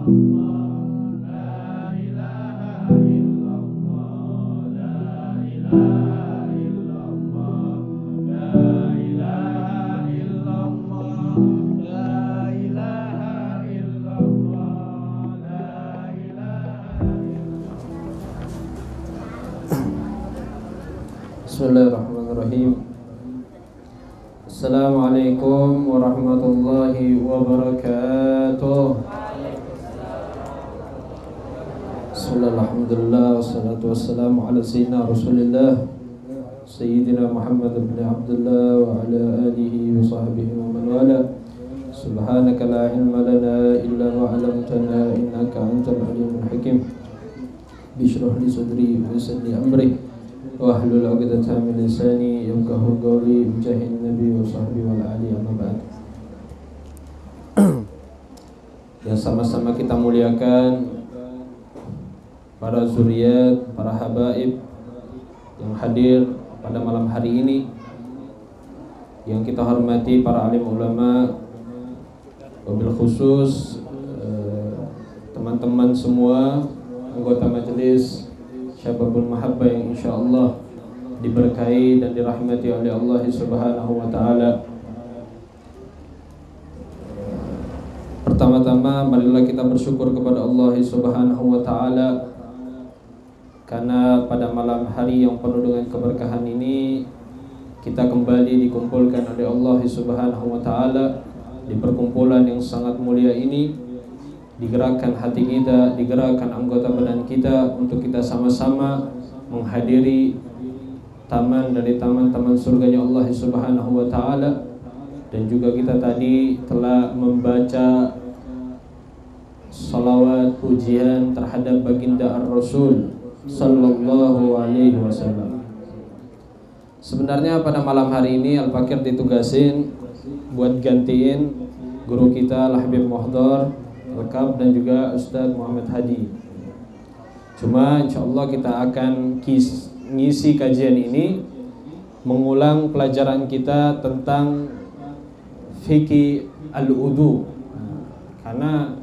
Bismillahirrahmanirrahim. Assalamualaikum warahmatullahi wabarakatuh. Bismillah, alhamdulillah, wassalatu wassalamu ala sayyidina Rasulillah Sayyidina Muhammad ibn Abdullah wa ala alihi wa sahbihi wa man wala. Subhanaka la ilma lana illa ma 'allamtana innaka antal alimul hakim. Bishrah li sadri wa yassir li amri wahlul 'uqdatam min lisani yafqahu qawli. Mujahid nabi wa sahbihi wal ali amma ba'd. Yang sama-sama kita muliakan para zuriat, para habaib yang hadir pada malam hari ini, yang kita hormati para alim ulama, wabil khusus teman-teman semua anggota majelis Syababul Mahabbah yang insyaallah diberkahi dan dirahmati oleh Allah Subhanahu wa taala. Pertama-tama marilah kita bersyukur kepada Allah Subhanahu wa taala karena pada malam hari yang penuh dengan keberkahan ini kita kembali dikumpulkan oleh Allah Subhanahu wa taala di perkumpulan yang sangat mulia ini. Digerakkan hati kita, digerakkan anggota badan kita untuk kita sama-sama menghadiri taman dari taman-taman surganya Allah Subhanahu wa taala. Dan juga kita tadi telah membaca salawat pujian terhadap baginda Ar-Rasul sallallahu alaihi wasallam. Sebenarnya pada malam hari ini Al-Fakir ditugasin buat gantiin guru kita Al-Habib Muhdar Rekab dan juga Ustadz Muhammad Hadi. Cuma insyaallah kita akan ngisi kajian ini mengulang pelajaran kita tentang fikih al-wudu. Karena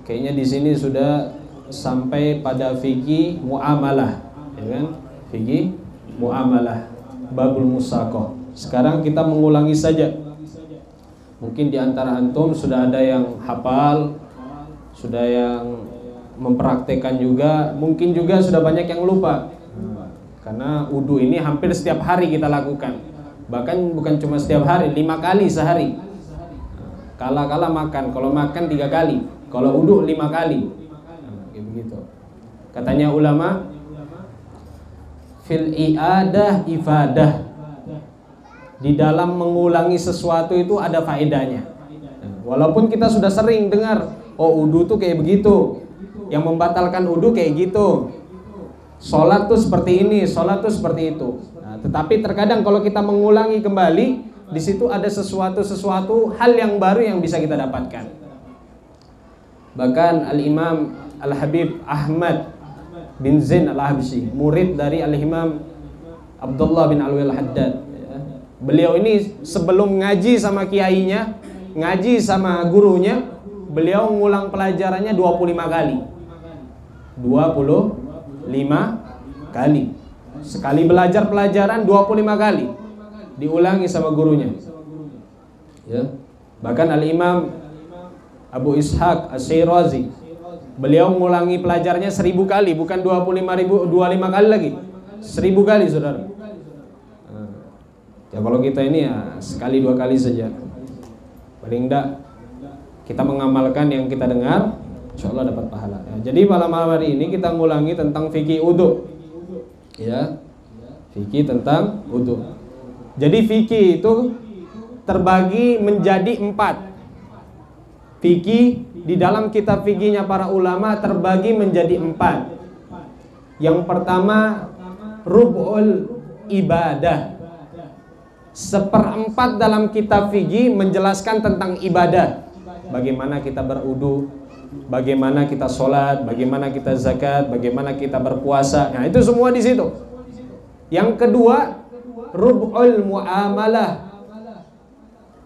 kayaknya di sini sudah sampai pada fikih muamalah, ya kan? Fikih muamalah, babul musaqah. Sekarang kita mengulangi saja. Mungkin di antara antum sudah ada yang hafal, sudah yang mempraktekkan juga, mungkin juga sudah banyak yang lupa. Karena wudu ini hampir setiap hari kita lakukan. Bahkan bukan cuma setiap hari, 5 kali sehari. Kala-kala makan, kalau makan 3 kali, kalau wudu 5 kali. Begitu. Katanya ulama, fil i'adah ifadah. Di dalam mengulangi sesuatu itu ada faedahnya. Walaupun kita sudah sering dengar, oh wudu tuh kayak begitu, yang membatalkan wudu kayak gitu, sholat tuh seperti ini, sholat tuh seperti itu. Nah, tetapi terkadang kalau kita mengulangi kembali, di situ ada sesuatu hal yang baru yang bisa kita dapatkan. Bahkan Al-Imam Al-Habib Ahmad bin Zain Al-Habsyi, murid dari Al-Imam Abdullah bin Alwi Al-Haddad. Beliau ini sebelum ngaji sama kiainya, ngaji sama gurunya, beliau ngulang pelajarannya 25 kali. 25 kali. Sekali belajar pelajaran 25 kali diulangi sama gurunya. Ya. Bahkan Al-Imam Abu Ishaq As-Syirazi, beliau ngulangi pelajarnya 1000 kali, bukan 25 kali lagi. 1000 kali, Saudara. Ya kalau kita ini ya sekali 2 kali saja. Paling enggak kita mengamalkan yang kita dengar, insyaallah dapat pahala. Ya, jadi malam hari ini kita ngulangi tentang fikih wudu. Ya. Fikih tentang wudu. Jadi fikih itu terbagi menjadi 4. Fikih di dalam kitab fikihnya para ulama terbagi menjadi 4. Yang pertama rub'ul ibadah. 1/4 dalam kitab fikih menjelaskan tentang ibadah. Bagaimana kita berwudu, bagaimana kita sholat, bagaimana kita zakat, bagaimana kita berpuasa. Nah, itu semua di situ. Yang kedua, rub'ul muamalah.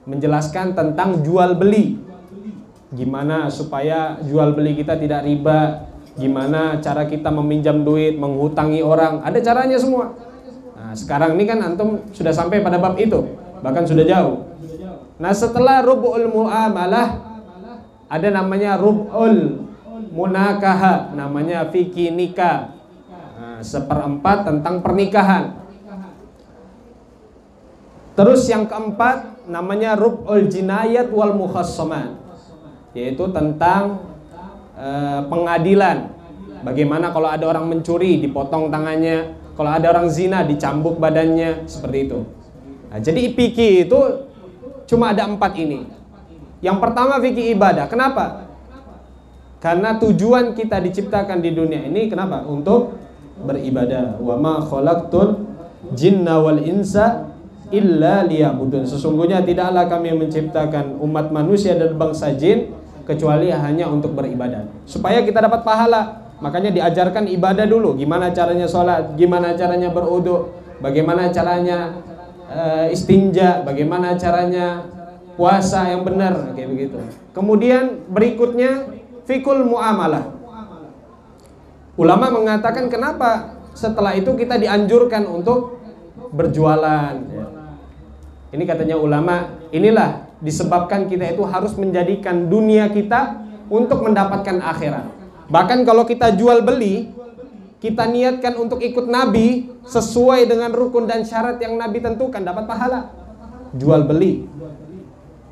Menjelaskan tentang jual beli. gimana supaya jual beli kita tidak riba, gimana cara kita meminjam duit, menghutangi orang, ada caranya semua. Nah, sekarang ini kan antum sudah sampai pada bab itu, bahkan sudah jauh. Nah, setelah rub'ul muamalah ada namanya rub'ul munakaha, namanya fikih nikah. Nah, 1/4 tentang pernikahan. Terus yang keempat namanya rub'ul jinayat wal mukhassamat, yaitu tentang pengadilan. Bagaimana kalau ada orang mencuri dipotong tangannya, kalau ada orang zina dicambuk badannya, seperti itu. Nah, jadi fikih itu cuma ada 4 ini. Yang pertama fikih ibadah. Kenapa? Karena tujuan kita diciptakan di dunia ini kenapa? Untuk beribadah. Wa ma khalaqtul jinna wal insa illa liya'budun. Sesungguhnya tidaklah kami menciptakan umat manusia dan bangsa jin kecuali hanya untuk beribadah, supaya kita dapat pahala. Makanya diajarkan ibadah dulu. Gimana caranya sholat, gimana caranya berwudu, bagaimana caranya istinja, bagaimana caranya puasa yang benar, kayak begitu. Kemudian berikutnya fikul muamalah. Ulama mengatakan kenapa setelah itu kita dianjurkan untuk berjualan. Ini katanya ulama, inilah disebabkan kita itu harus menjadikan dunia kita untuk mendapatkan akhirat. Bahkan kalau kita jual beli, kita niatkan untuk ikut Nabi sesuai dengan rukun dan syarat yang Nabi tentukan, dapat pahala. Jual beli.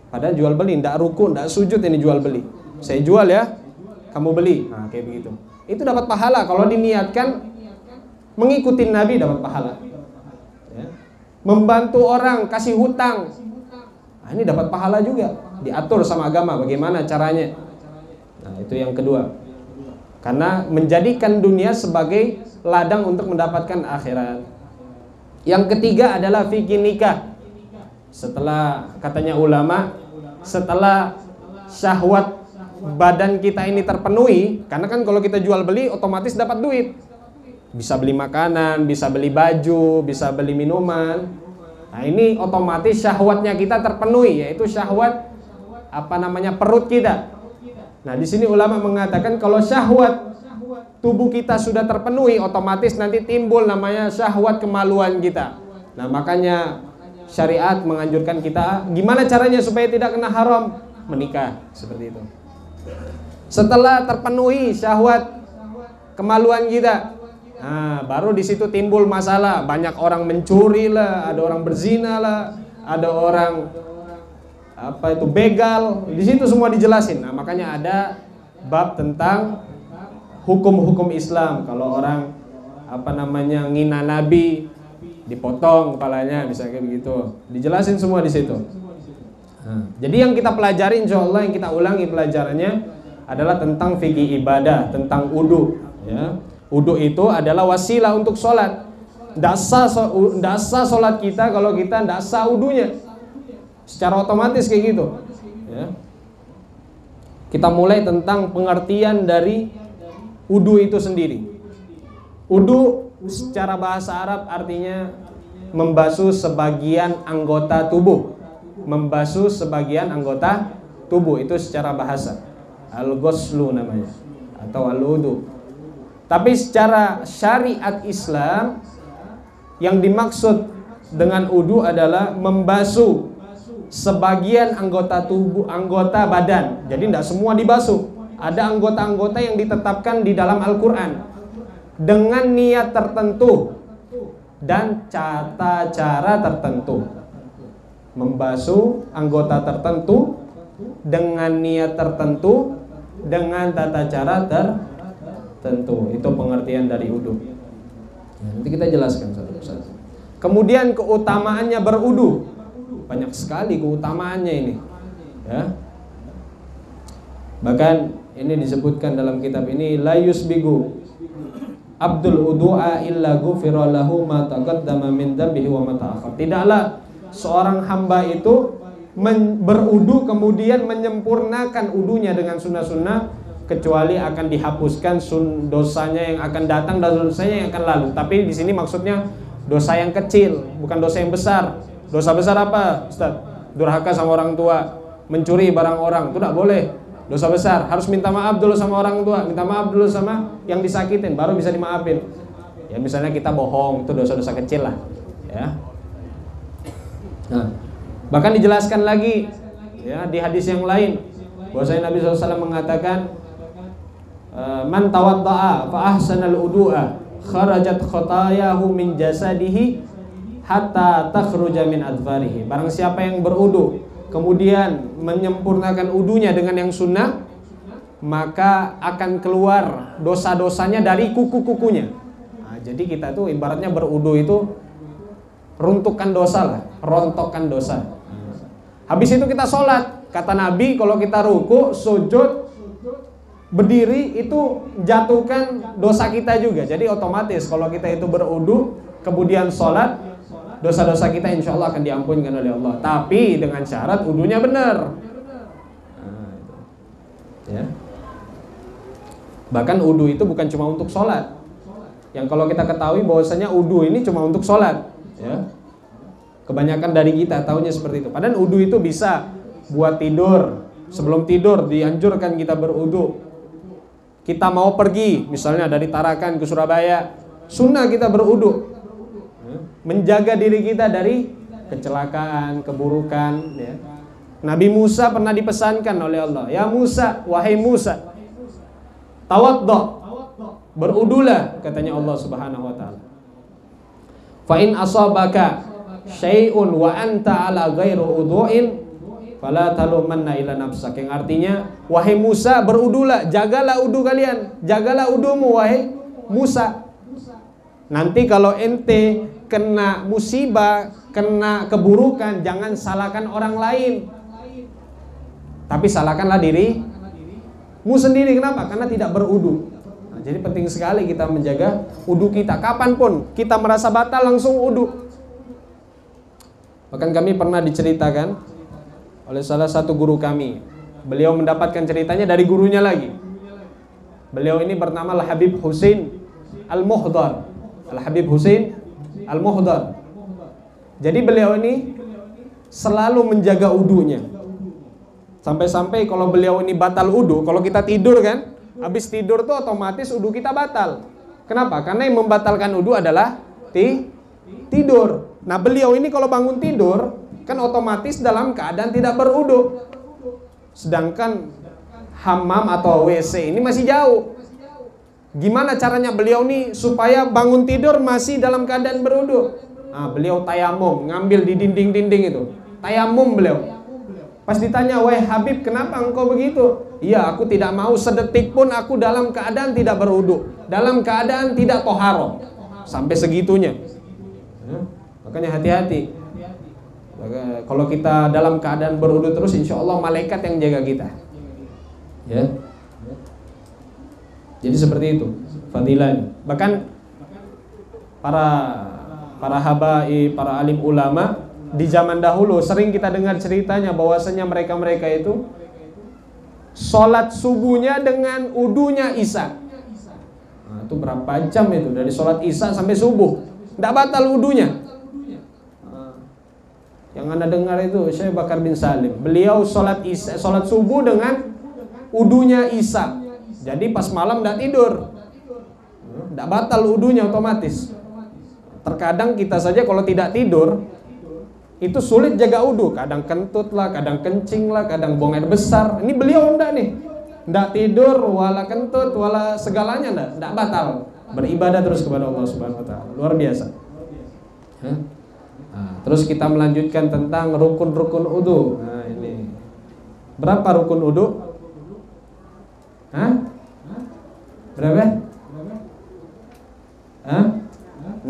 Padahal jual beli, tidak rukun, tidak sujud, ini jual beli. Saya jual ya, kamu beli. Nah, kayak begitu. Itu dapat pahala kalau diniatkan mengikuti Nabi, dapat pahala. Ya. Membantu orang, kasih hutang, nah, ini dapat pahala juga. Diatur sama agama bagaimana caranya. Nah, itu yang kedua. Karena menjadikan dunia sebagai ladang untuk mendapatkan akhirat. Yang ketiga adalah fikih nikah. Setelah katanya ulama, setelah syahwat badan kita ini terpenuhi, karena kan kalau kita jual beli otomatis dapat duit. Bisa beli makanan, bisa beli baju, bisa beli minuman. Nah, ini otomatis syahwatnya kita terpenuhi, yaitu syahwat perut kita. Nah, di sini ulama mengatakan kalau syahwat tubuh kita sudah terpenuhi, otomatis nanti timbul namanya syahwat kemaluan kita. Nah, makanya syariat menganjurkan kita gimana caranya supaya tidak kena haram, menikah, seperti itu. Setelah terpenuhi syahwat kemaluan kita, nah, baru di situ timbul masalah. Banyak orang mencuri lah, ada orang berzina lah, ada orang begal. Di situ semua dijelasin. Nah, makanya ada bab tentang hukum-hukum Islam. Kalau orang ngina Nabi, dipotong kepalanya, bisa kayak begitu. Dijelasin semua di situ. Nah, jadi yang kita pelajari insyaallah, yang kita ulangi pelajarannya adalah tentang fikih ibadah, tentang wudu, ya. Wudu itu adalah wasilah untuk sholat. Nggak sah sholat kita kalau kita nggak sah wudunya. Secara otomatis kayak gitu, ya. Kita mulai tentang pengertian dari wudu itu sendiri. Wudu secara bahasa Arab artinya membasuh sebagian anggota tubuh. Membasuh sebagian anggota tubuh itu secara bahasa. Al-ghuslu namanya, atau al-wudu. Tapi secara syariat Islam yang dimaksud dengan wudu adalah membasuh sebagian anggota tubuh, anggota badan. Jadi tidak semua dibasuh. Ada anggota-anggota yang ditetapkan di dalam Al-Quran dengan niat tertentu dan tata cara tertentu. Membasuh anggota tertentu dengan niat tertentu dengan tata cara tertentu. Itu pengertian dari wudu. Nanti kita jelaskan satu persatu. Kemudian keutamaannya berwudu. Banyak sekali keutamaannya ini, ya. Bahkan ini disebutkan dalam kitab ini, la yusbigu abdul wudu'a illa ghufira lahu ma taqaddama min dhanbihi wa ma ta'akhkhar. Tidaklah seorang hamba itu berwudu kemudian menyempurnakan wudunya dengan sunnah-sunnah kecuali akan dihapuskan dosanya yang akan datang dan dosanya yang akan lalu. Tapi di sini maksudnya dosa yang kecil, bukan dosa yang besar. Dosa besar apa, Ustaz? Durhaka sama orang tua, mencuri barang orang, itu tidak boleh. Dosa besar, harus minta maaf dulu sama orang tua, minta maaf dulu sama yang disakitin, baru bisa dimaafin. Ya misalnya kita bohong, itu dosa-dosa kecil lah, ya. Nah, bahkan dijelaskan lagi, ya di hadis yang lain, bahwasanya Nabi SAW mengatakan, man tawadda'a fa ahsanal wudu'a kharajat khotayahu min jasadihi hatta takhruja min adfarihi. Barang siapa yang berudu kemudian menyempurnakan udunya dengan yang sunnah, maka akan keluar dosa-dosanya dari kuku-kukunya. Nah, jadi kita tuh ibaratnya berudu itu runtuhkan dosa lah, rontokkan dosa. Habis itu kita sholat. Kata Nabi, kalau kita ruku, sujud, berdiri, itu jatuhkan dosa kita juga. Jadi otomatis kalau kita itu berudu kemudian sholat, dosa-dosa kita insya Allah akan diampunkan oleh Allah. Tapi dengan syarat wudunya benar. Nah, itu. Ya. Bahkan wudu itu bukan cuma untuk sholat. Yang kalau kita ketahui bahwasanya wudu ini cuma untuk sholat. Ya. Kebanyakan dari kita tahunya seperti itu. Padahal wudu itu bisa buat tidur. Sebelum tidur dianjurkan kita berwudu. Kita mau pergi, misalnya dari Tarakan ke Surabaya, sunnah kita berwudu. Menjaga diri kita dari kecelakaan, keburukan, ya. Nabi Musa pernah dipesankan oleh Allah, ya Musa, wahai Musa, tawaddo, berudulah, katanya Allah Subhanahu wa taala. Fa in asabaka syai'un wa anta ala ghairu udhu'in fala talumanna ila nafsak. Yang artinya, wahai Musa, berudulah, jagalah udu kalian, jagalah udumu wahai Musa. Nanti kalau ente kena musibah, kena keburukan, jangan salahkan orang lain, tapi salahkanlah dirimu sendiri. Kenapa? Karena tidak berudu. Nah, jadi penting sekali kita menjaga udu kita. Kapanpun kita merasa batal, langsung udu. Bahkan kami pernah diceritakan oleh salah satu guru kami. Beliau mendapatkan ceritanya dari gurunya lagi. Beliau ini bernama Al-Habib Husain Al-Muhdar. Al-Habib Husain Al-Muhdar. Jadi beliau ini selalu menjaga udunya. Sampai-sampai kalau beliau ini batal udu, kalau kita tidur kan, habis tidur tuh otomatis udu kita batal. Kenapa? Karena yang membatalkan udu adalah tidur. Nah beliau ini kalau bangun tidur, kan otomatis dalam keadaan tidak berudu. Sedangkan hammam atau WC ini masih jauh. Gimana caranya beliau nih supaya bangun tidur masih dalam keadaan berudu? Nah, beliau tayamum, ngambil di dinding-dinding itu. Tayamum beliau. Pas ditanya, wahai Habib, kenapa engkau begitu? Iya, aku tidak mau sedetik pun aku dalam keadaan tidak berudu, dalam keadaan tidak toharo. Sampai segitunya. Makanya hati-hati. Kalau kita dalam keadaan berudu terus, insya Allah malaikat yang jaga kita. Ya. Jadi seperti itu fadilahnya. Bahkan para habaib, para alim ulama di zaman dahulu sering kita dengar ceritanya bahwasanya mereka itu sholat subuhnya dengan udunya isya. Nah, itu berapa jam itu dari sholat isya sampai subuh, tidak batal udunya. Yang anda dengar itu Syekh Bakar bin Salim. Beliau sholat subuh dengan udunya isya. Jadi pas malam tidak tidur, tidak batal udunya otomatis. Terkadang kita saja kalau tidak tidur itu sulit jaga udu. Kadang kentut lah, kadang kencing lah, kadang buang air besar. Ini beliau enggak nih, tidak tidur, wala kentut, wala segalanya tidak batal. Beribadah terus kepada Allah Subhanahu Wa Taala. Luar biasa. Nah, terus kita melanjutkan tentang rukun-rukun udu. Nah ini berapa rukun udu? Berapa? 6.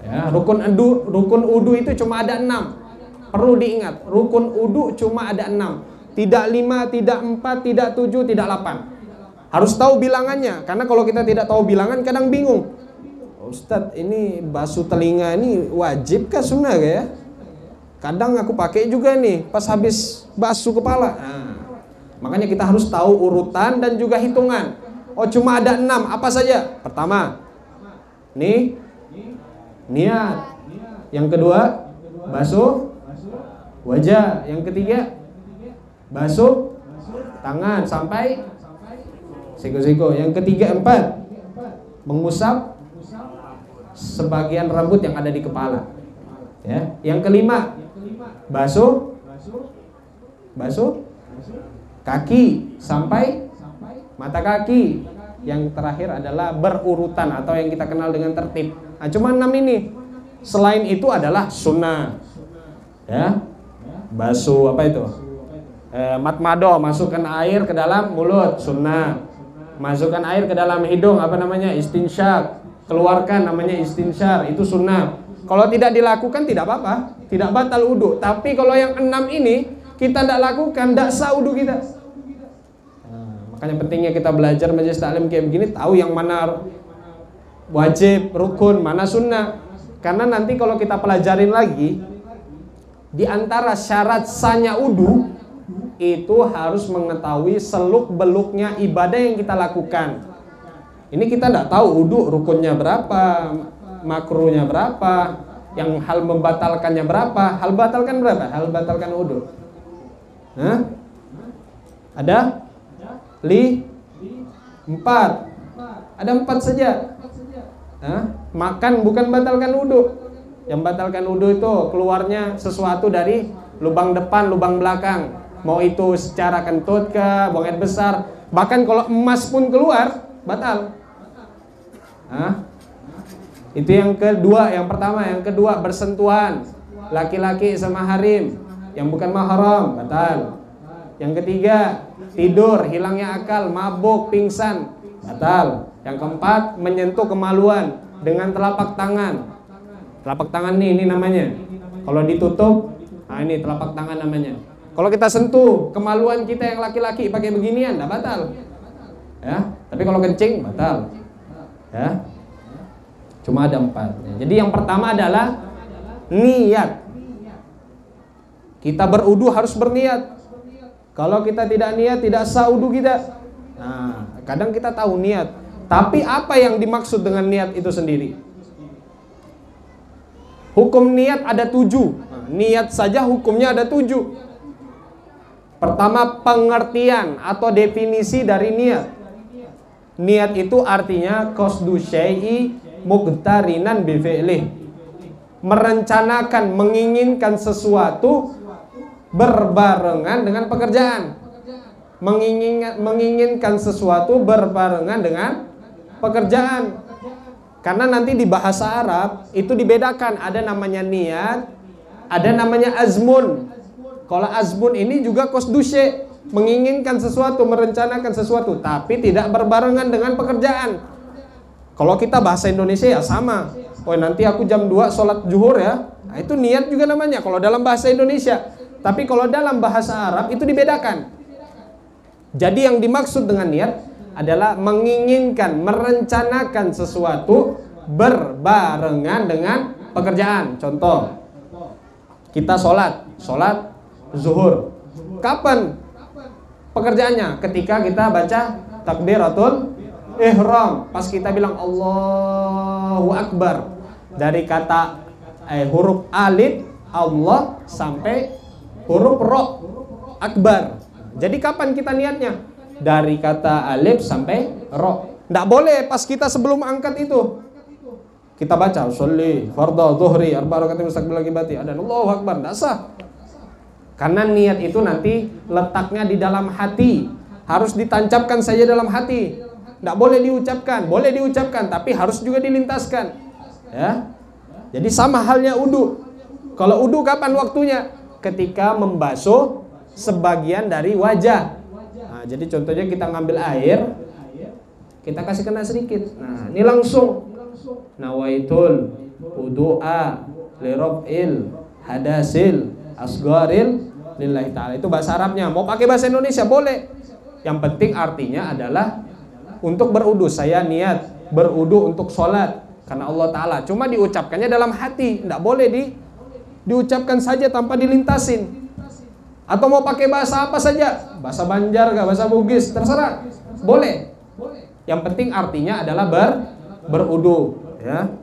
Ya, rukun udu itu cuma ada 6. Perlu diingat, rukun udu cuma ada 6. Tidak 5, tidak 4, tidak 7, tidak 8. Harus tahu bilangannya, karena kalau kita tidak tahu bilangan kadang bingung. Ustadz, ini basuh telinga ini wajib kah sunnah ya? Kadang aku pakai juga nih pas habis basuh kepala. Nah, makanya kita harus tahu urutan dan juga hitungan. Oh cuma ada 6, apa saja? Pertama, nih niat. Yang kedua, basuh wajah. Yang ketiga, basuh tangan sampai siku-siku. Yang ketiga, 4, mengusap sebagian rambut yang ada di kepala. Ya. Yang kelima, basuh kaki sampai mata kaki. Yang terakhir adalah berurutan atau yang kita kenal dengan tertib. Nah, cuma 6 ini. Selain itu adalah sunnah. Ya. Basuh apa itu? Matmado, masukkan air ke dalam mulut, sunnah. Masukkan air ke dalam hidung, apa namanya? Istinsyak. Keluarkan, namanya istinsyar, itu sunnah. Kalau tidak dilakukan tidak apa-apa, tidak batal wudu. Tapi kalau yang 6 ini kita tidak lakukan, tidak sah wudu kita. Makanya pentingnya kita belajar majelis taklim kayak begini, tahu yang mana wajib, rukun, mana sunnah. Karena nanti kalau kita pelajarin lagi, di antara syarat sahnya wudu itu harus mengetahui seluk-beluknya ibadah yang kita lakukan. Ini kita tidak tahu wudu rukunnya berapa, makruhnya berapa, yang hal membatalkannya berapa. Hal batalkan berapa? Hal batalkan wudu. Ada? 4. Ada 4 saja. Makan bukan batalkan wudu. Yang batalkan wudu itu keluarnya sesuatu dari lubang depan, lubang belakang. Mau itu secara kentut ke, buang air besar. Bahkan kalau emas pun keluar, batal. Itu yang kedua. Yang pertama. Yang kedua, bersentuhan laki-laki sama harim yang bukan mahram, batal. Yang ketiga, tidur, hilangnya akal, mabuk, pingsan, batal. Yang keempat, menyentuh kemaluan dengan telapak tangan. Telapak tangan ini namanya. Kalau ditutup, ini telapak tangan namanya. Kalau kita sentuh kemaluan kita yang laki-laki pakai beginian, tidak batal. Ya, tapi kalau kencing batal. Ya, cuma ada 4. Jadi yang pertama adalah niat. Kita berudu harus berniat. Kalau kita tidak niat, tidak sah wudu kita. Nah, kadang kita tahu niat, tapi apa yang dimaksud dengan niat itu sendiri? Hukum niat ada 7. Niat saja hukumnya ada 7. Pertama, pengertian atau definisi dari niat. Niat itu artinya qasdu syai'i muqtarinan bi fi'lih. Merencanakan, menginginkan sesuatu berbarengan dengan pekerjaan. Menginginkan sesuatu berbarengan dengan pekerjaan. Karena nanti di bahasa Arab itu dibedakan, ada namanya niat, ada namanya azmun. Kalau azmun ini juga qasdu syai', menginginkan sesuatu, merencanakan sesuatu, tapi tidak berbarengan dengan pekerjaan. Kalau kita bahasa Indonesia ya sama. Oh, nanti aku jam 2 sholat zuhur ya. Nah, itu niat juga namanya kalau dalam bahasa Indonesia. Tapi kalau dalam bahasa Arab itu dibedakan. Jadi yang dimaksud dengan niat adalah menginginkan, merencanakan sesuatu berbarengan dengan pekerjaan. Contoh, kita sholat zuhur. Kapan pekerjaannya? Ketika kita baca takbiratul ihram. Pas kita bilang Allahu Akbar. Dari kata huruf alif Allah sampai huruf ro akbar. Jadi kapan kita niatnya? Dari kata alif sampai ro. Tidak boleh pas kita sebelum angkat itu kita baca sholli fardhu dhuhri arba rakaat mustaqbil qibati ada Allahu Akbar. Tidak sah. Karena niat itu nanti letaknya di dalam hati. Harus ditancapkan saja dalam hati. Tidak boleh diucapkan. Boleh diucapkan tapi harus juga dilintaskan. Ya. Jadi sama halnya wudu. Kalau wudu kapan waktunya? Ketika membasuh sebagian dari wajah. Nah, jadi contohnya kita ngambil air, kita kasih kena sedikit. Nah, ini langsung nawaitul wudu'a liraf'il hadasil asgharil lillahi ta'ala. Itu bahasa Arabnya. Mau pakai bahasa Indonesia boleh. Yang penting artinya adalah untuk berudu. Saya niat berudu untuk sholat karena Allah Ta'ala. Cuma diucapkannya dalam hati. Tidak boleh diucapkan saja tanpa dilintasin. Atau mau pakai bahasa apa saja, bahasa Banjar, bahasa Bugis, terserah, boleh. Yang penting artinya adalah berudu, ya.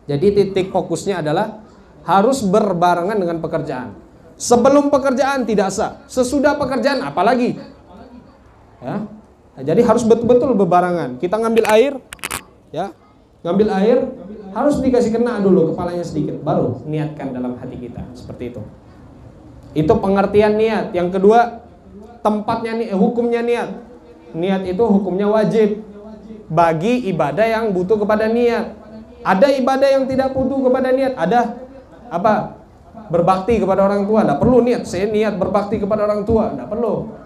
Jadi titik fokusnya adalah harus berbarengan dengan pekerjaan. Sebelum pekerjaan tidak sah, sesudah pekerjaan apalagi. Ya. Nah, jadi harus betul-betul bebarengan. Kita ngambil air, ya, ngambil air harus dikasih kena dulu kepalanya sedikit, baru niatkan dalam hati kita seperti itu. Itu pengertian niat. Yang kedua, tempatnya hukumnya niat. Niat itu hukumnya wajib bagi ibadah yang butuh kepada niat. Ada ibadah yang tidak butuh kepada niat. Ada apa? Berbakti kepada orang tua, tidak perlu niat. Saya niat berbakti kepada orang tua, tidak perlu.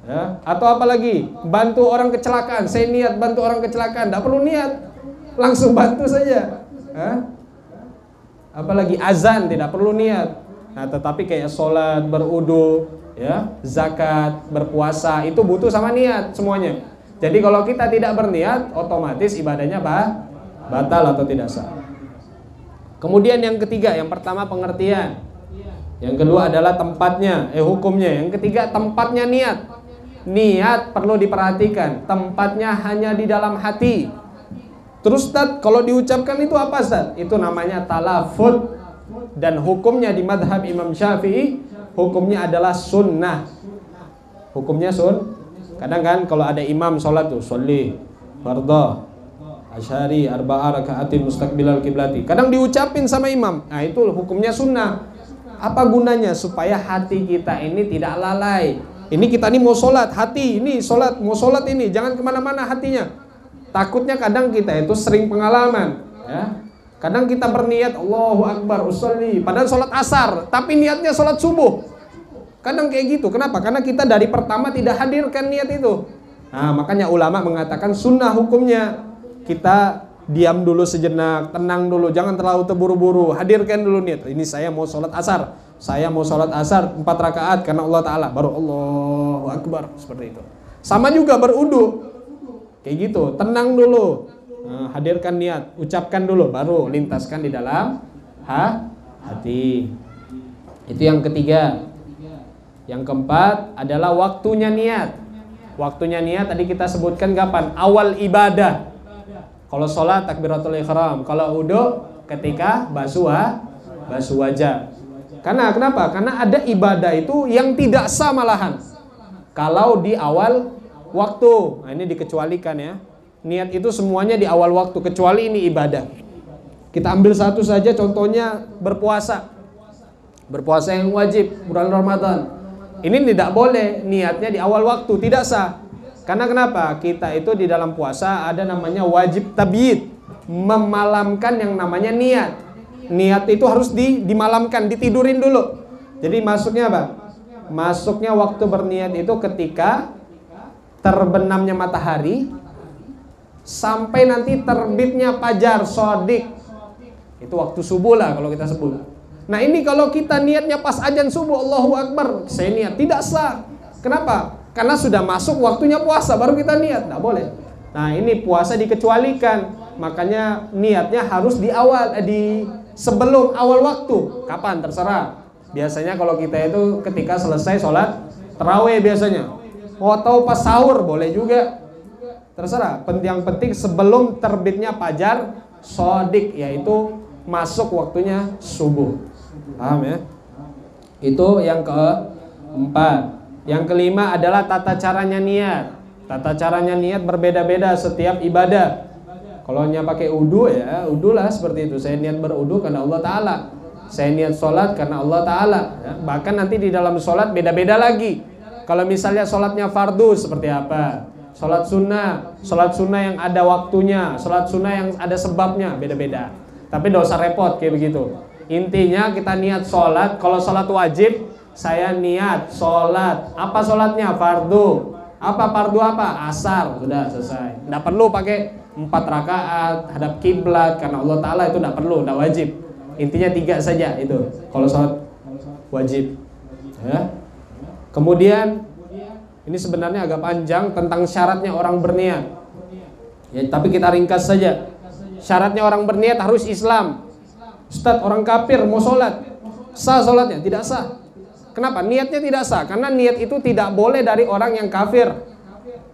Ya. Atau apalagi bantu orang kecelakaan, saya niat bantu orang kecelakaan, tidak perlu niat, langsung bantu saja. Ya. Apalagi azan tidak perlu niat. Nah, tetapi kayak sholat, berudu, ya, zakat, berpuasa itu butuh sama niat semuanya. Jadi kalau kita tidak berniat, otomatis ibadahnya batal atau tidak sah. Kemudian yang ketiga, yang pertama pengertian, yang kedua adalah tempatnya, hukumnya. Yang ketiga tempatnya niat. Niat perlu diperhatikan, tempatnya hanya di dalam hati. Terus Ustaz, kalau diucapkan itu apa Ustaz? Itu namanya talafud. Dan hukumnya di madhab Imam Syafi'i, hukumnya adalah sunnah. Hukumnya Kadang kan kalau ada imam sholat tuh, sholli fardhu asyari arba'a raka'atin mustaqbilal kiblati. Kadang diucapin sama imam. Nah, itu hukumnya sunnah. Apa gunanya? Supaya hati kita ini tidak lalai. Ini kita ini mau sholat, hati ini sholat, mau sholat ini, jangan kemana-mana hatinya. Takutnya kadang kita itu sering pengalaman, ya. Kadang kita berniat Allahu Akbar usolli, padahal sholat asar, tapi niatnya sholat subuh. Kadang kayak gitu. Kenapa? Karena kita dari pertama tidak hadirkan niat itu. Nah, makanya ulama mengatakan sunnah hukumnya. Kita diam dulu sejenak, tenang dulu, jangan terlalu terburu-buru, hadirkan dulu niat. Ini saya mau sholat asar, saya mau sholat asar 4 rakaat karena Allah Ta'ala, baru Allahu Akbar, seperti itu. Sama juga berudu, kayak gitu, tenang dulu, hadirkan niat, ucapkan dulu, baru lintaskan di dalam hati. Itu yang ketiga. Yang keempat adalah waktunya niat. Waktunya niat tadi kita sebutkan kapan? Awal ibadah. Kalau sholat takbiratul ihram, kalau wudu ketika basuh wajah. Karena kenapa? Karena ada ibadah itu yang tidak sah malahan kalau di awal waktu. Nah, ini dikecualikan ya. Niat itu semuanya di awal waktu kecuali ini ibadah. Kita ambil satu saja, contohnya berpuasa. Berpuasa yang wajib bulan Ramadan. Ini tidak boleh niatnya di awal waktu, tidak sah. Karena kenapa? Kita itu di dalam puasa ada namanya wajib tabyid, memalamkan yang namanya niat. Niat itu harus dimalamkan, ditidurin dulu. Jadi masuknya apa? Masuknya waktu berniat itu ketika terbenamnya matahari sampai nanti terbitnya fajar shadiq. Itu waktu subuh lah kalau kita sebut. Nah, ini kalau kita niatnya pas azan subuh Allahu Akbar, saya niat, tidak sah. Kenapa? Karena sudah masuk waktunya puasa, baru kita niat, tidak boleh. Nah, ini puasa dikecualikan, makanya niatnya harus di awal, sebelum awal waktu. Kapan? Terserah. Biasanya kalau kita itu ketika selesai sholat tarawih biasanya. Atau pas sahur boleh juga. Terserah. Yang penting sebelum terbitnya fajar shadiq, yaitu masuk waktunya subuh. Paham ya? Itu yang keempat. Yang kelima adalah tata caranya niat. Tata caranya niat berbeda-beda setiap ibadah. Kalau hanya pakai udu ya, udulah seperti itu. Saya niat berudu karena Allah Ta'ala. Saya niat sholat karena Allah Ta'ala ya. Bahkan nanti di dalam sholat beda-beda lagi. Kalau misalnya sholatnya fardu seperti apa? Sholat sunnah yang ada waktunya, sholat sunnah yang ada sebabnya, beda-beda. Tapi tidak usah repot kayak begitu. Intinya kita niat sholat. Kalau sholat wajib, saya niat sholat. Apa sholatnya? Fardu. Apa fardu apa? Asar. Sudah selesai. Tidak perlu pakai 4 rakaat hadap kiblat karena Allah Ta'ala, itu tidak perlu, tidak wajib. Intinya 3 saja itu kalau sholat wajib ya. Kemudian ini sebenarnya agak panjang tentang syaratnya orang berniat ya, tapi kita ringkas saja. Syaratnya orang berniat harus Islam. Ustadz, orang kafir mau sholat, sah sholatnya? Tidak sah. Kenapa? Niatnya tidak sah. Karena niat itu tidak boleh dari orang yang kafir,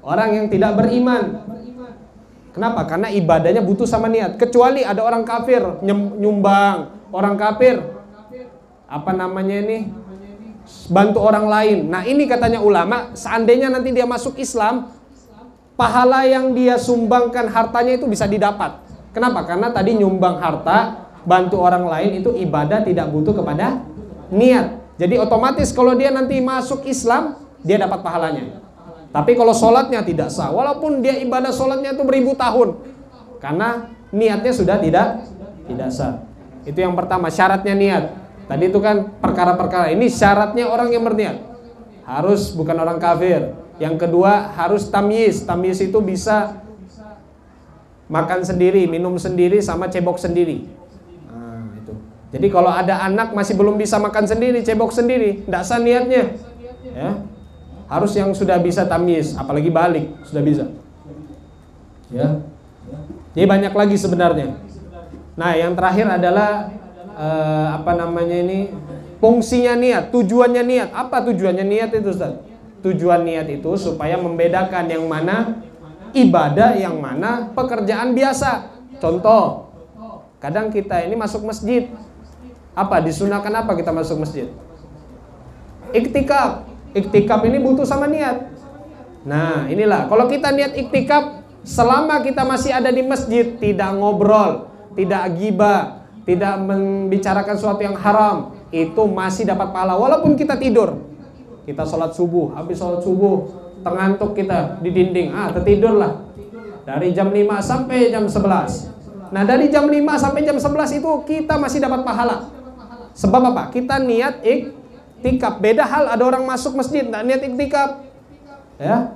orang yang tidak beriman. Kenapa? Karena ibadahnya butuh sama niat. Kecuali ada orang kafir nyumbang, orang kafir apa namanya ini, bantu orang lain. Nah ini katanya ulama, seandainya nanti dia masuk Islam, pahala yang dia sumbangkan hartanya itu bisa didapat. Kenapa? Karena tadi nyumbang harta, bantu orang lain itu ibadah, tidak butuh kepada niat. Jadi otomatis kalau dia nanti masuk Islam, dia dapat pahalanya. Tapi kalau sholatnya tidak sah, walaupun dia ibadah sholatnya itu beribu tahun, karena niatnya sudah tidak sah. Itu yang pertama, syaratnya niat. Tadi itu kan perkara-perkara, ini syaratnya orang yang berniat. Harus bukan orang kafir. Yang kedua harus tamyiz. Tamyiz itu bisa makan sendiri, minum sendiri, sama cebok sendiri. Nah, itu. Jadi kalau ada anak masih belum bisa makan sendiri, cebok sendiri, tidak sah niatnya. Ya. Harus yang sudah bisa tamyiz, apalagi balik sudah bisa. Ya. Jadi banyak lagi sebenarnya. Nah, yang terakhir adalah fungsinya niat, tujuannya niat. Apa tujuannya niat itu, Ustaz? Tujuan niat itu supaya membedakan yang mana ibadah, yang mana pekerjaan biasa. Contoh, kadang kita ini masuk masjid. Apa disunahkan, apa kita masuk masjid? Iktikaf. Iktikaf ini butuh sama niat. Nah, inilah kalau kita niat iktikaf, selama kita masih ada di masjid, tidak ngobrol, tidak ghibah, tidak membicarakan sesuatu yang haram, itu masih dapat pahala walaupun kita tidur. Kita sholat subuh, habis sholat subuh tengantuk kita di dinding, tertidurlah dari jam 5 sampai jam 11. Nah dari jam 5 sampai jam 11 itu kita masih dapat pahala. Sebab apa? Kita niat iktikaf. Beda hal ada orang masuk masjid nggak niat iktikaf, ya,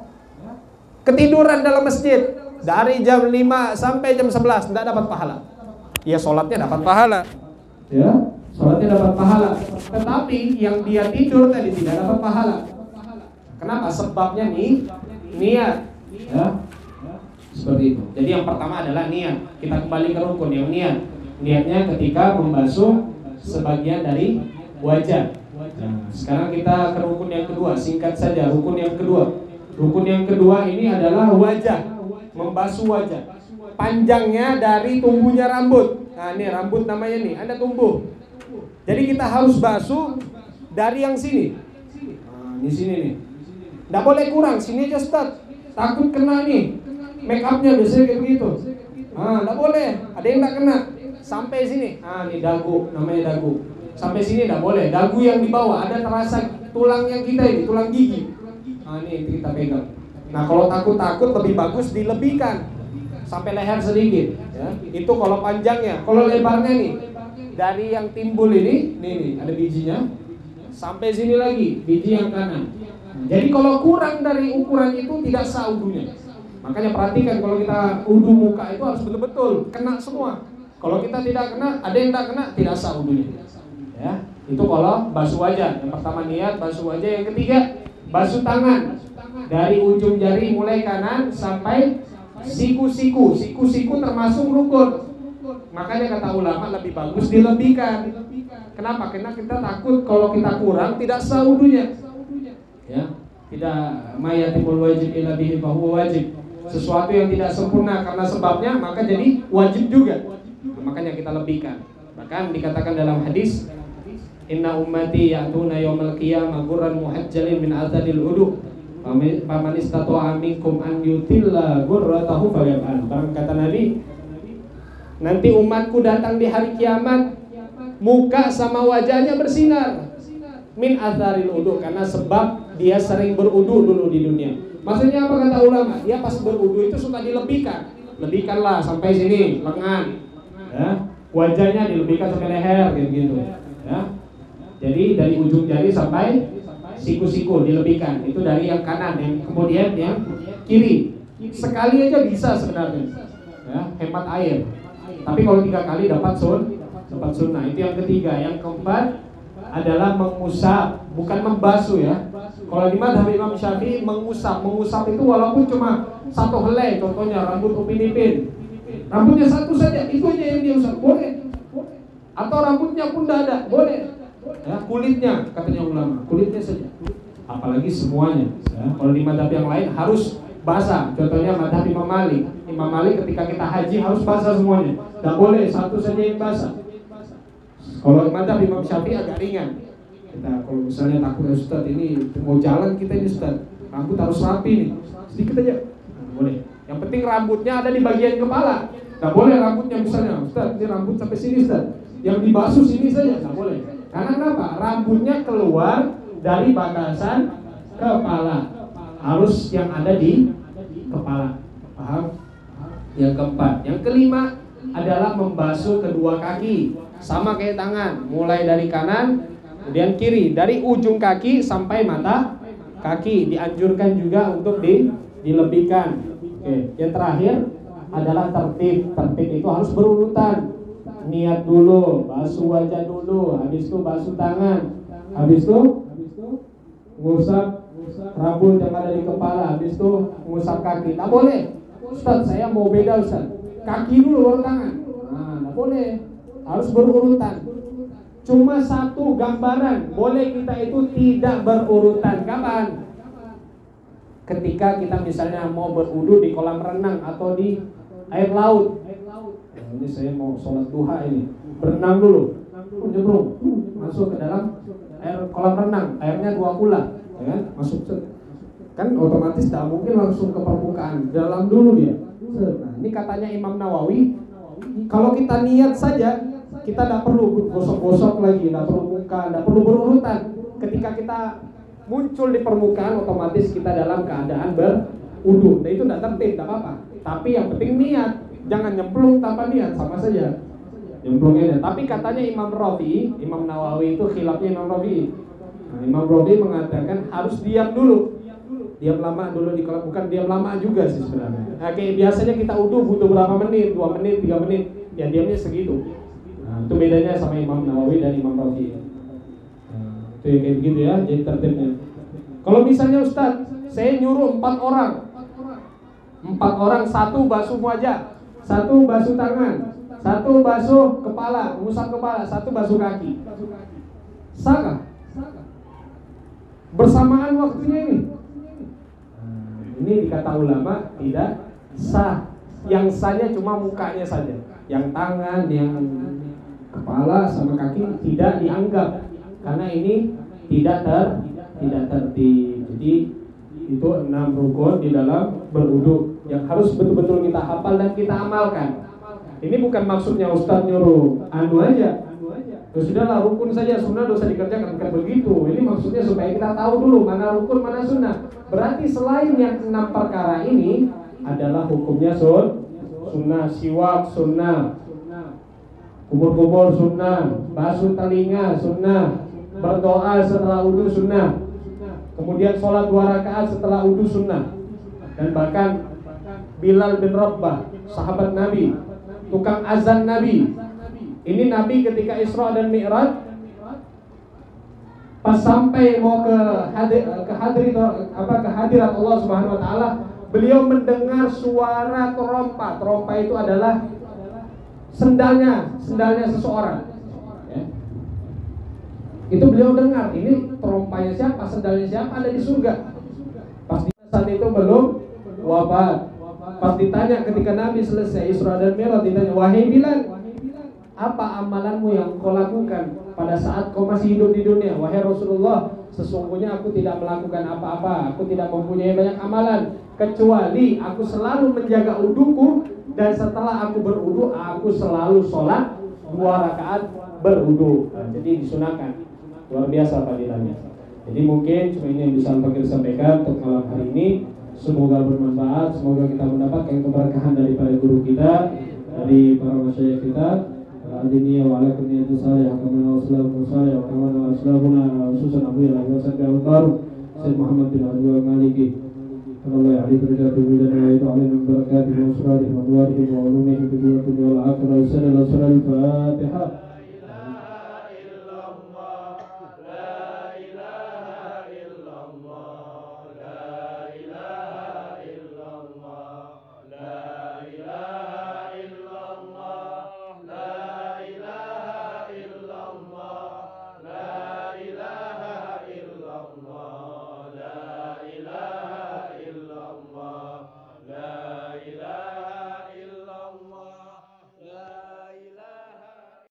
ketiduran dalam masjid dari jam 5 sampai jam 11 tidak dapat pahala. Ya sholatnya dapat pahala, ya sholatnya dapat pahala, tetapi yang dia tidur tadi tidak dapat pahala. Kenapa? Sebabnya nih niat, ya seperti itu. Jadi yang pertama adalah niat. Kita kembali ke rukun yang niat. Niatnya ketika membasuh sebagian dari wajah. Nah, sekarang kita ke rukun yang kedua. Singkat saja rukun yang kedua. Rukun yang kedua ini adalah wajah, membasuh wajah. Panjangnya dari tumbuhnya rambut. Nah ini rambut namanya nih, ada tumbuh. Jadi kita harus basuh dari yang sini. Nah, di sini nih. Nggak boleh kurang, sini aja Ustaz. Takut kena nih. Make upnya biasanya kayak begitu. Nggak boleh, ada yang nggak kena. Sampai sini. Ini dagu, namanya dagu. Sampai sini nggak boleh. Dagu yang di bawah ada terasa tulang yang kita ini, tulang gigi. Ini kita pegang. Nah kalau takut lebih bagus dilebihkan sampai leher sedikit, ya. Itu kalau panjangnya. Kalau lebarnya nih, dari yang timbul ini, nih ada bijinya, sampai sini lagi biji yang kanan. Jadi kalau kurang dari ukuran itu tidak sah wudunya. Makanya perhatikan kalau kita wudu muka itu harus betul-betul kena semua. Kalau kita tidak kena, ada yang tidak kena, tidak sah wudunya. Ya, itu kalau basuh wajah. Yang pertama niat basuh wajah, yang ketiga basuh tangan. Dari ujung jari mulai kanan sampai siku-siku. Siku-siku termasuk rukun. Makanya kata ulama lebih bagus dilebihkan. Kenapa? Karena kita takut kalau kita kurang tidak sah wudunya. Ya, tidak mayatimul wajib illa bihi fahuwa wajib. Sesuatu yang tidak sempurna karena sebabnya maka jadi wajib juga. Makanya kita lebihkan. Bahkan dikatakan dalam hadis, inna ummati ya'tuna yaumal qiyamah ghurran muhajjalin min azadil wudu. Faman istata'a minkum an yutilla ghurratahu falyaf'al. Barang kata Nabi, nanti umatku datang di hari kiamat muka sama wajahnya bersinar min azaril wudu, karena sebab dia sering berudu dulu di dunia. Maksudnya apa kata ulama? Dia pas berudu itu suka dilebihkan. Lebihkanlah sampai sini lengan. Ya. Wajahnya dilebihkan sampai leher gitu. Ya. Jadi dari ujung jari sampai siku-siku dilebihkan. Itu dari yang kanan, yang kemudian yang kiri. Sekali aja bisa sebenarnya. Ya, hemat air. Tapi kalau 3 kali dapat sunnah. Itu yang ketiga. Yang keempat adalah mengusap, bukan membasuh ya. Kalau di mazhab Imam Syafi'i mengusap itu walaupun cuma 1 helai, contohnya rambut Upin Ipin. Rambutnya 1 saja, itu aja yang dia usap, boleh. Atau rambutnya pun tidak ada, boleh. Ya, kulitnya katanya ulama, kulitnya saja. Apalagi semuanya. Ya. Kalau di mazhab yang lain harus basah. Contohnya mazhab Imam Malik. Imam Malik ketika kita haji harus basah semuanya. Tidak boleh 1 saja yang basah. Kalau mazhab Imam Syafi'i agak ringan. Kita kalau misalnya takut Ustaz ini mau jalan kita ini Ustaz, rambut harus rapi nih, sedikit aja. Nah, boleh. Yang penting rambutnya ada di bagian kepala. Nggak boleh rambutnya misalnya, Ustaz ini rambut sampai sini Ustaz, yang dibasuh sini saja, nggak boleh. Karena kenapa? Rambutnya keluar dari batasan kepala, harus yang ada di kepala. Paham? Yang keempat, yang kelima adalah membasuh kedua kaki, sama kayak tangan, mulai dari kanan kemudian kiri, dari ujung kaki sampai mata kaki. Dianjurkan juga untuk dilebihkan. Oke. Yang terakhir adalah tertib. Tertib itu harus berurutan. Niat dulu, basuh wajah dulu, habis itu basuh tangan, habis itu ngusap rambut yang ada di kepala, habis itu ngusap kaki. Tak boleh, Ustaz saya mau beda Ustaz, kaki dulu baru tangan. Nah, tak boleh, harus berurutan. Cuma satu gambaran, boleh kita itu tidak berurutan. Kapan? Ketika kita misalnya mau berwudu di kolam renang atau di air laut. Nah, ini saya mau sholat duha ini, berenang dulu, nyemplung, masuk ke dalam air kolam renang, airnya 2 kula, ya kan? Masuk kan otomatis tidak mungkin langsung ke permukaan, dalam dulu dia. Nah, ini katanya Imam Nawawi, kalau kita niat saja, kita tidak perlu gosok-gosok lagi, tidak perlu muka, tidak perlu berurutan. Ketika kita muncul di permukaan, otomatis kita dalam keadaan berwudu. Nah, itu tidak tertib, tidak apa-apa. Tapi yang penting niat, jangan nyemplung tanpa niat, sama saja. Nyemplungnya. Tapi katanya Imam Rafi'i, Imam Nawawi itu khilafnya Imam Rafi'i. Nah, Imam Rafi'i mengatakan harus diam dulu. Diam lama dulu di kolam, bukan diam lama juga sih sebenarnya. Nah, kayak biasanya kita wudu butuh berapa menit, 2 menit, 3 menit, ya diamnya segitu. Nah, itu bedanya sama Imam Nawawi dan Imam Rafi'i. Nah, itu yang kayak begitu ya, jadi tertibnya. Kalau misalnya Ustaz, saya nyuruh 4 orang, 4 orang, 1 basuh wajah, 1 basuh tangan, 1 basuh kepala, ngusap kepala, 1 basuh kaki. Sah? Bersamaan waktunya ini. Ini dikata ulama tidak sah. Yang sahnya cuma mukanya saja. Yang tangan, yang kepala sama kaki tidak dianggap, karena ini tidak tertib. Jadi itu 6 rukun di dalam berwudu yang harus betul-betul kita hafal dan kita amalkan. Ini bukan maksudnya Ustaz nyuruh anu aja. Ya sudahlah, rukun saja, sunnah dosa dikerjakan, bukan begitu. Ini maksudnya supaya kita tahu dulu mana rukun, mana sunnah. Berarti selain yang 6 perkara ini adalah hukumnya sunnah, siwak sunnah, kubur-kubur sunnah, basuh telinga sunnah, berdoa setelah wudu sunnah, kemudian sholat 2 rakaat setelah wudu sunnah. Dan bahkan Bilal bin Rabbah, sahabat Nabi, tukang azan Nabi, ini Nabi ketika Isra dan Mi'raj, pas sampai mau ke hadirat Allah Subhanahu wa taala, beliau mendengar suara trompa. Trompa itu adalah sendalnya seseorang. Ya. Itu beliau dengar, ini trompanya siapa, sendalnya siapa, ada di surga. Pas di saat itu belum wafat. Pas ditanya ketika Nabi selesai Isra dan Mi'raj, ditanya, wahai Bilal, apa amalanmu yang kau lakukan pada saat kau masih hidup di dunia? Wahai Rasulullah, sesungguhnya aku tidak melakukan apa-apa, aku tidak mempunyai banyak amalan, kecuali aku selalu menjaga wuduku, dan setelah aku berwudu, aku selalu sholat 2 rakaat berwudu. Nah, jadi disunahkan. Luar biasa fadilahnya. Jadi mungkin cuma ini yang bisa Pak kita sampaikan untuk malam hari ini. Semoga bermanfaat, semoga kita mendapatkan keberkahan daripada guru kita, dari para masyayikh kita. Al-Adiniya wa ala kunniyati salih Hakamana wa salamu salih Hakamana wa salamuna Susan Abu Yala wa Sadda Al-Qaru Sayyid Muhammad bin Abdul Maliki Allah ya'alih berjatuh bidana wa itu alim barakatuh wa surarih wa nuwarih wa ulumihi biduwa kudu wa al-akhirah wa sallallahu al-fatihah.